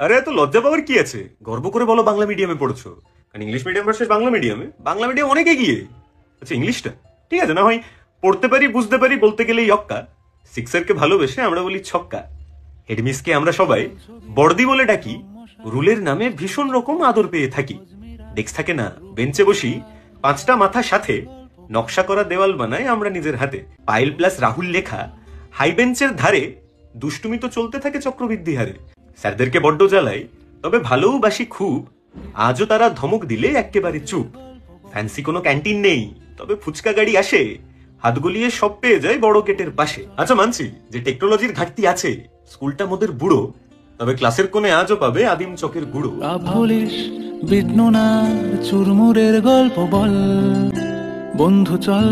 আরে এত লজ্জা পাওয়ার কি আছে? গর্ব করে বলো বাংলা মিডিয়ামে পড়ছো। কারণ English medium versus Bangla medium অনেক এগিয়ে। আচ্ছা ইংলিশটা ঠিক আছে, না হয় পড়তে পারি বুঝতে পারি বলতে গেলেই অক্কা। সিক্সারকে ভালোবেসে আমরা বলি ছক্কা। হেডমিসকে আমরা সবাই বর্দি বলে ডাকি। রুলের নামে ভীষণ রকম আদর পেয়ে থাকি। ডেস্ক থাকে না, বেঞ্চে বসি, 5টা মাথার সাথে নকশা করা দেওয়াল বানাই আমরা নিজের হাতে। পাইল প্লাস রাহুল লেখা হাই বেঞ্চের ধারে দুষ্টুমি তো চলতে থাকে চক্রবৃদ্ধি হারে। স্যারদেরকে বড্ড জ্বালাই, তবে ভালোবাসি খুব। আজও তারা ধমক দিলে একেবারে চুপ। ফ্যান্সি কোনো ক্যান্টিন নেই, তবে ফুচকা গাড়ি আসে, হাত গলিয়ে সব পেয়ে যায় বড় গেটের পাশে। আচ্ছা মানছি যে টেকনোলজির ঘাটতি আছে, স্কুলটা মোদের বুড়ো, তবে ক্লাসের কোণে আজও পাবে আদিম চকের গুঁড়ো। ভুলিস বিষ্ণুনার চুরমুরের গল্প বল, বন্ধু চল